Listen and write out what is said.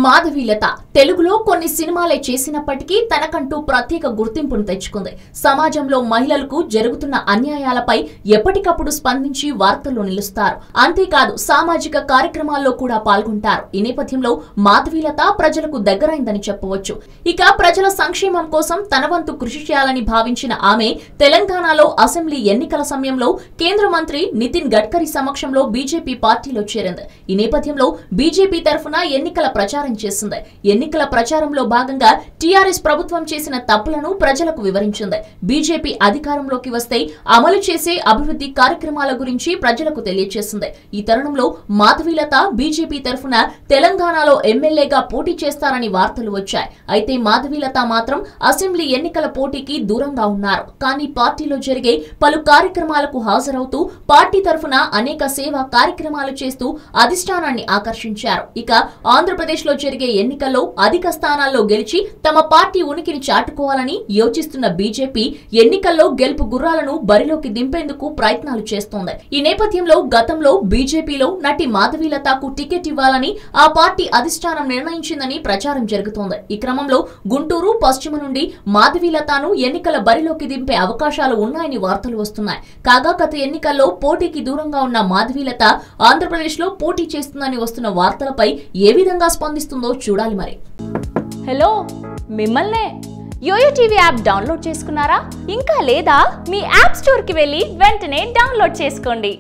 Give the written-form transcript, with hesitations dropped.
మాధవీలత తెలుగులో కొన్ని సినిమాలే చేసినప్పటికీ తనకంటూ ప్రత్యేక గుర్తింపును తెచ్చుకుంది. సమాజంలో మహిళలకు జరుగుతున్న అన్యాయాలపై ఎప్పటికప్పుడు స్పందించి వార్తల్లో నిలుస్తారు. అంతేకాదు సామాజిక కార్యక్రమాల్లో కూడా పాల్గొంటారు. ఈ నేపథ్యంలో మాధవీలత ప్రజలకు దగ్గరైందని చెప్పవచ్చు. ఇక ప్రజల సంక్షేమం కోసం తన వంతు కృషి చేయాలని భావించిన ఆమె తెలంగాణలో అసెంబ్లీ ఎన్నికల సమయంలో కేంద్ర మంత్రి నితిన్ గడ్కరీ సమక్షంలో బీజేపీ పార్టీలో చేరింది. ఈ నేపథ్యంలో బీజేపీ తరఫున ఎన్నికల ప్రచారం చేసింది. ఎన్నికల ప్రచారంలో భాగంగా టీఆర్ఎస్ ప్రభుత్వం చేసిన తప్పులను ప్రజలకు వివరించింది. బీజేపీ అధికారంలోకి వస్తే అమలు చేసే అభివృద్ధి కార్యక్రమాల గురించి ప్రజలకు తెలియజేసింది. ఈ తరుణంలో మాధవీలత బీజేపీ తరఫున తెలంగాణలో ఎమ్మెల్యేగా పోటీ చేస్తారని వార్తలు వచ్చాయి. అయితే మాధవీలత మాత్రం అసెంబ్లీ ఎన్నికల పోటీకి దూరంగా ఉన్నారు. కానీ పార్టీలో జరిగే పలు కార్యక్రమాలకు హాజరవుతూ పార్టీ తరఫున అనేక సేవా కార్యక్రమాలు చేస్తూ అధిష్టానాన్ని ఆకర్షించారు. ఇక ఆంధ్రప్రదేశ్ లో జరిగే ఎన్నికల్లో అధిక స్థానాల్లో గెలిచి తమ పార్టీ ఉనికిని చాటుకోవాలని యోచిస్తున్న బీజేపీ ఎన్నికల్లో గెలుపు గుర్రాలను బరిలోకి దింపేందుకు ప్రయత్నాలు చేస్తోంది. ఈ నేపథ్యంలో గతంలో బీజేపీలో నటి మాధవీలతకు టికెట్ ఇవ్వాలని ఆ పార్టీ అధిష్టానం నిర్ణయించిందని ప్రచారం జరుగుతోంది. ఈ క్రమంలో గుంటూరు పశ్చిమ నుండి మాధవీలతను ఎన్నికల బరిలోకి దింపే అవకాశాలు ఉన్నాయని వార్తలు వస్తున్నాయి. కాగా గత ఎన్నికల్లో పోటీకి దూరంగా ఉన్న మాధవీలత ఆంధ్రప్రదేశ్ లో పోటీ చేస్తుందని వస్తున్న వార్తలపై ఏ విధంగా స్పందిస్తుందో చూడాలి మరి. హలో, మిమ్మల్నే యోయో టీవీ యాప్ డౌన్లోడ్ చేసుకున్నారా? ఇంకా లేదా? మీ యాప్ స్టోర్ కి వెళ్ళి వెంటనే డౌన్లోడ్ చేసుకోండి.